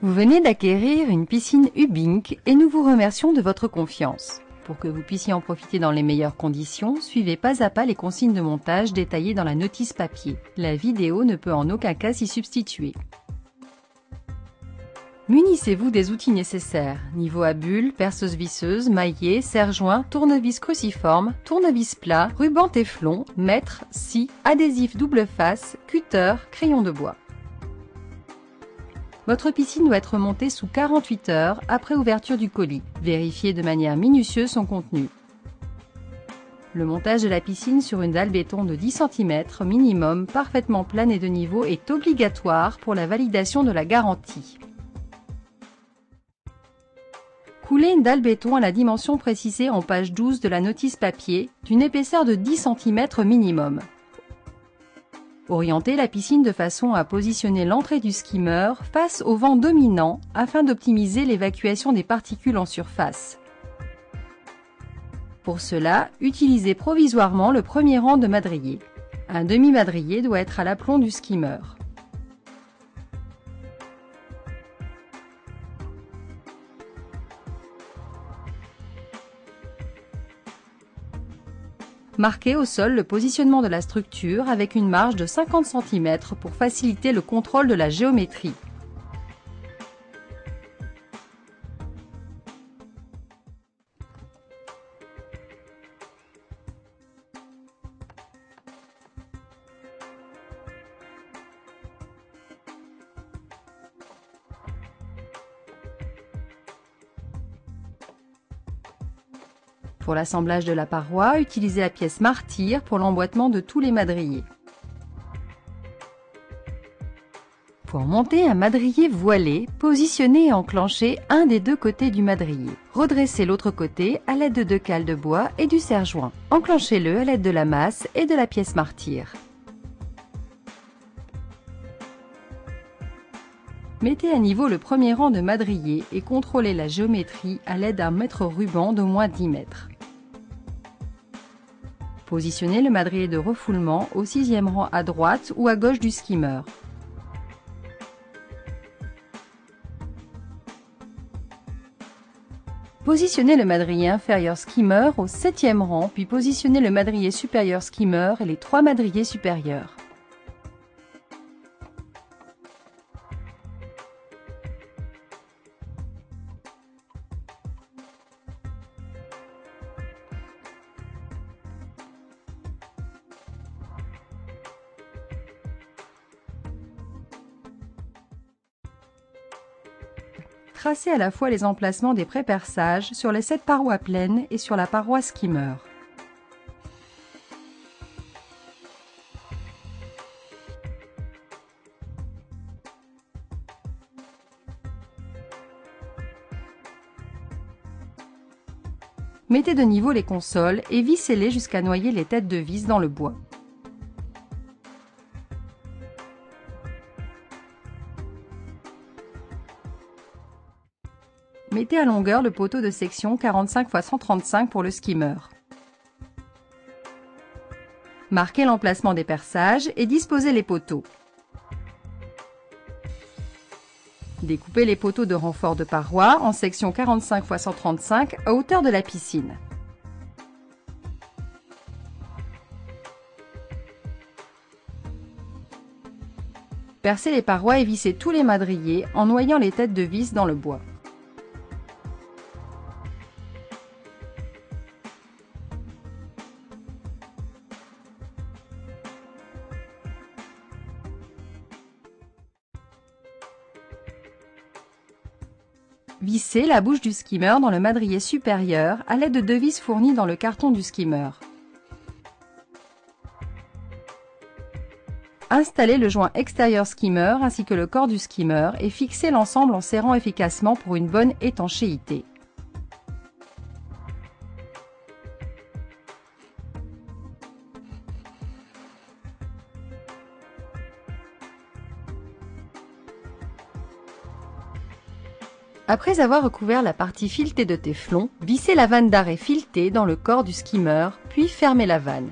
Vous venez d'acquérir une piscine Hubink et nous vous remercions de votre confiance. Pour que vous puissiez en profiter dans les meilleures conditions, suivez pas à pas les consignes de montage détaillées dans la notice papier. La vidéo ne peut en aucun cas s'y substituer. Munissez-vous des outils nécessaires, niveau à bulles, perceuse visseuse, maillet, serre-joint, tournevis cruciforme, tournevis plat, ruban téflon, mètre, scie, adhésif double face, cutter, crayon de bois. Votre piscine doit être montée sous 48 heures après ouverture du colis. Vérifiez de manière minutieuse son contenu. Le montage de la piscine sur une dalle béton de 10 cm minimum, parfaitement plane et de niveau, est obligatoire pour la validation de la garantie. Coulez une dalle béton à la dimension précisée en page 12 de la notice papier, d'une épaisseur de 10 cm minimum. Orientez la piscine de façon à positionner l'entrée du skimmer face au vent dominant afin d'optimiser l'évacuation des particules en surface. Pour cela, utilisez provisoirement le premier rang de madrier. Un demi-madrier doit être à l'aplomb du skimmer. Marquez au sol le positionnement de la structure avec une marge de 50 cm pour faciliter le contrôle de la géométrie. Pour l'assemblage de la paroi, utilisez la pièce martyr pour l'emboîtement de tous les madriers. Pour monter un madrier voilé, positionnez et enclenchez un des deux côtés du madrier. Redressez l'autre côté à l'aide de 2 cales de bois et du serre-joint. Enclenchez-le à l'aide de la masse et de la pièce martyr. Mettez à niveau le premier rang de madrier et contrôlez la géométrie à l'aide d'un mètre ruban d'au moins 10 mètres. Positionnez le madrier de refoulement au 6e rang à droite ou à gauche du skimmer. Positionnez le madrier inférieur skimmer au 7e rang, puis positionnez le madrier supérieur skimmer et les 3 madriers supérieurs. Tracez à la fois les emplacements des pré-perçages sur les 7 parois pleines et sur la paroi skimmer. Mettez de niveau les consoles et vissez-les jusqu'à noyer les têtes de vis dans le bois. Mettez à longueur le poteau de section 45 x 135 pour le skimmer. Marquez l'emplacement des perçages et disposez les poteaux. Découpez les poteaux de renfort de paroi en section 45 x 135 à hauteur de la piscine. Percez les parois et vissez tous les madriers en noyant les têtes de vis dans le bois. Vissez la bouche du skimmer dans le madrier supérieur à l'aide de 2 vis fournies dans le carton du skimmer. Installez le joint extérieur skimmer ainsi que le corps du skimmer et fixez l'ensemble en serrant efficacement pour une bonne étanchéité. Après avoir recouvert la partie filetée de téflon, vissez la vanne d'arrêt filetée dans le corps du skimmer, puis fermez la vanne.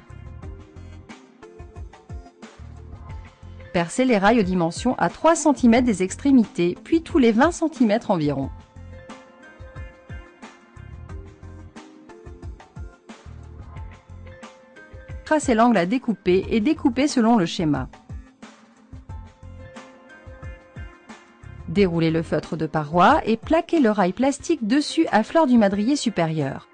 Percez les rails aux dimensions à 3 cm des extrémités, puis tous les 20 cm environ. Tracez l'angle à découper et découpez selon le schéma. Déroulez le feutre de paroi et plaquez le rail plastique dessus à fleur du madrier supérieur.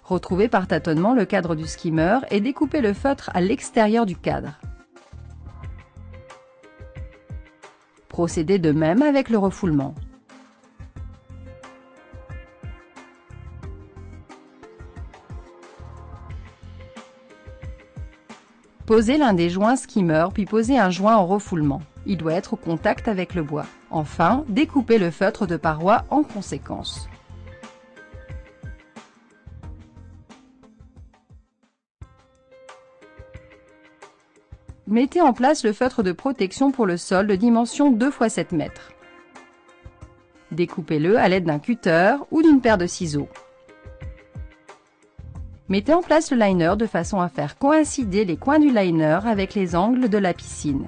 Retrouvez par tâtonnement le cadre du skimmer et découpez le feutre à l'extérieur du cadre. Procédez de même avec le refoulement. Posez l'un des joints skimmer puis posez un joint en refoulement. Il doit être au contact avec le bois. Enfin, découpez le feutre de paroi en conséquence. Mettez en place le feutre de protection pour le sol de dimension 2 x 7 mètres. Découpez-le à l'aide d'un cutter ou d'une paire de ciseaux. Mettez en place le liner de façon à faire coïncider les coins du liner avec les angles de la piscine.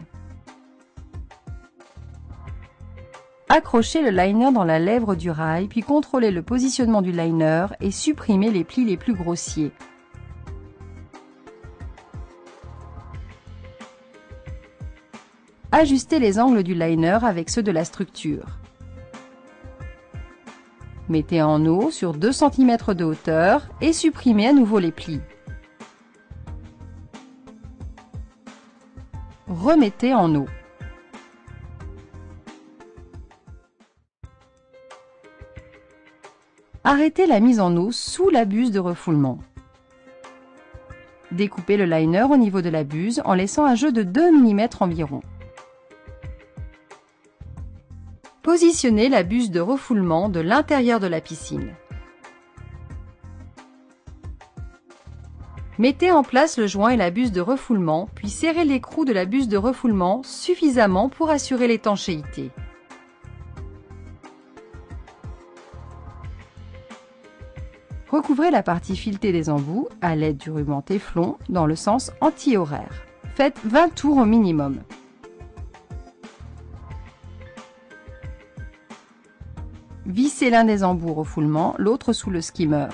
Accrochez le liner dans la lèvre du rail, puis contrôlez le positionnement du liner et supprimez les plis les plus grossiers. Ajustez les angles du liner avec ceux de la structure. Mettez en eau sur 2 cm de hauteur et supprimez à nouveau les plis. Remettez en eau. Arrêtez la mise en eau sous la buse de refoulement. Découpez le liner au niveau de la buse en laissant un jeu de 2 mm environ. Positionnez la buse de refoulement de l'intérieur de la piscine. Mettez en place le joint et la buse de refoulement, puis serrez l'écrou de la buse de refoulement suffisamment pour assurer l'étanchéité. Recouvrez la partie filetée des embouts à l'aide du ruban téflon dans le sens anti-horaire. Faites 20 tours au minimum. Vissez l'un des embouts au refoulement, l'autre sous le skimmer.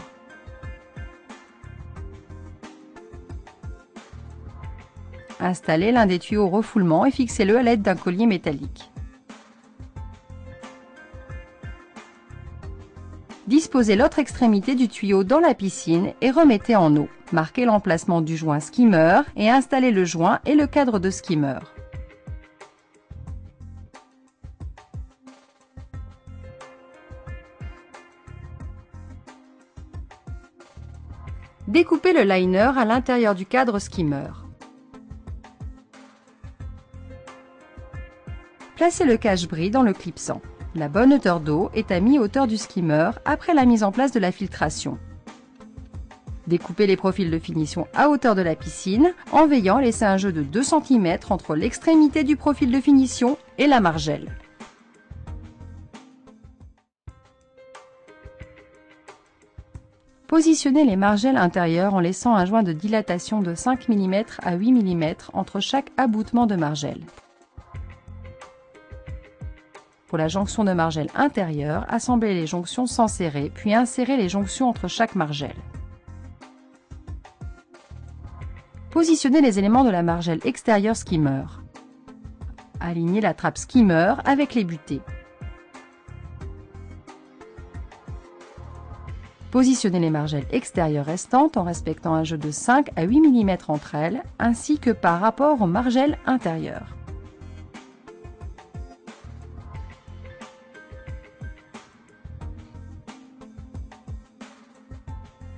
Installez l'un des tuyaux au refoulement et fixez-le à l'aide d'un collier métallique. Disposez l'autre extrémité du tuyau dans la piscine et remettez en eau. Marquez l'emplacement du joint skimmer et installez le joint et le cadre de skimmer. Découpez le liner à l'intérieur du cadre skimmer. Placez le cache-bris dans le clipsant. La bonne hauteur d'eau est à mi-hauteur du skimmer après la mise en place de la filtration. Découpez les profils de finition à hauteur de la piscine en veillant à laisser un jeu de 2 cm entre l'extrémité du profil de finition et la margelle. Positionnez les margelles intérieures en laissant un joint de dilatation de 5 mm à 8 mm entre chaque aboutement de margelle. Pour la jonction de margelle intérieure, assemblez les jonctions sans serrer, puis insérez les jonctions entre chaque margelle. Positionnez les éléments de la margelle extérieure skimmer. Alignez la trappe skimmer avec les butées. Positionnez les margelles extérieures restantes en respectant un jeu de 5 à 8 mm entre elles, ainsi que par rapport aux margelles intérieures.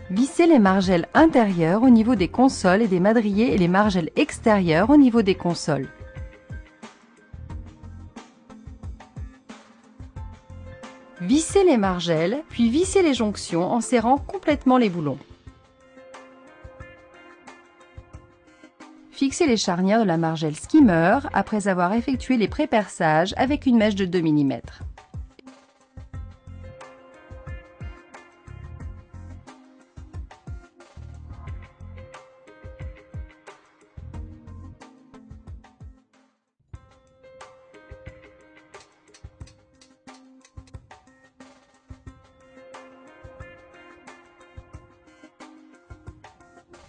Vissez les margelles intérieures au niveau des consoles et des madriers et les margelles extérieures au niveau des consoles. Vissez les margelles, puis vissez les jonctions en serrant complètement les boulons. Fixez les charnières de la margelle skimmer après avoir effectué les pré-perçages avec une mèche de 2 mm.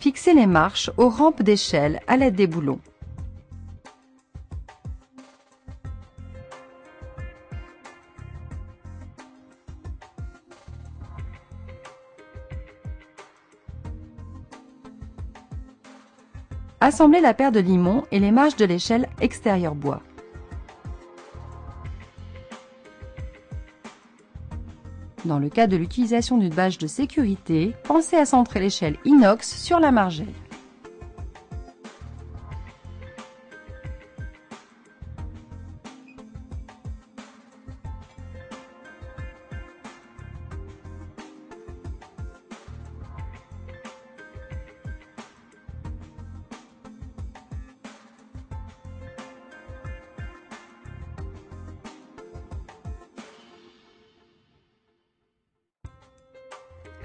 Fixez les marches aux rampes d'échelle à l'aide des boulons. Assemblez la paire de limons et les marches de l'échelle extérieure bois. Dans le cas de l'utilisation d'une bâche de sécurité, pensez à centrer l'échelle inox sur la margelle.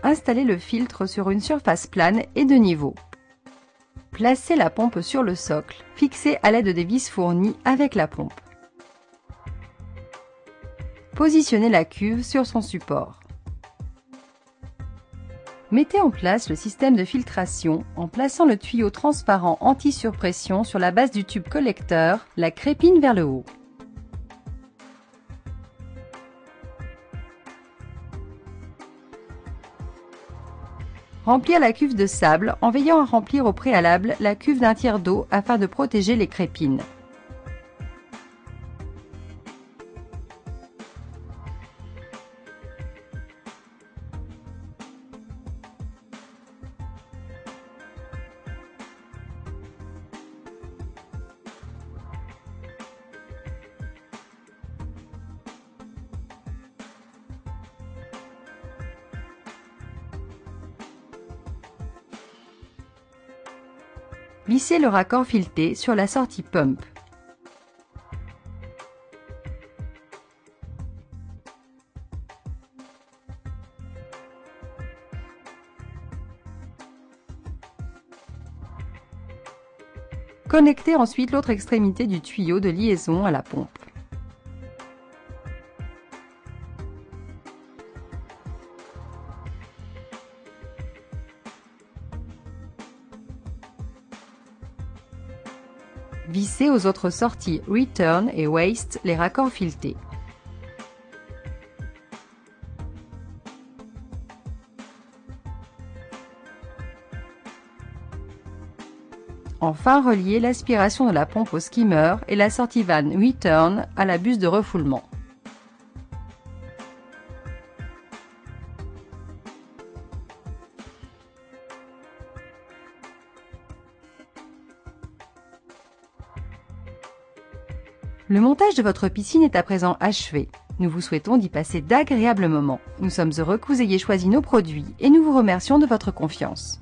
Installez le filtre sur une surface plane et de niveau. Placez la pompe sur le socle, fixée à l'aide des vis fournies avec la pompe. Positionnez la cuve sur son support. Mettez en place le système de filtration en plaçant le tuyau transparent anti-surpression sur la base du tube collecteur, la crépine vers le haut. Remplir la cuve de sable en veillant à remplir au préalable la cuve d'un tiers d'eau afin de protéger les crépines. Vissez le raccord fileté sur la sortie pump. Connectez ensuite l'autre extrémité du tuyau de liaison à la pompe. Vissez aux autres sorties Return et Waste les raccords filetés. Enfin, reliez l'aspiration de la pompe au skimmer et la sortie vanne Return à la buse de refoulement. Le montage de votre piscine est à présent achevé. Nous vous souhaitons d'y passer d'agréables moments. Nous sommes heureux que vous ayez choisi nos produits et nous vous remercions de votre confiance.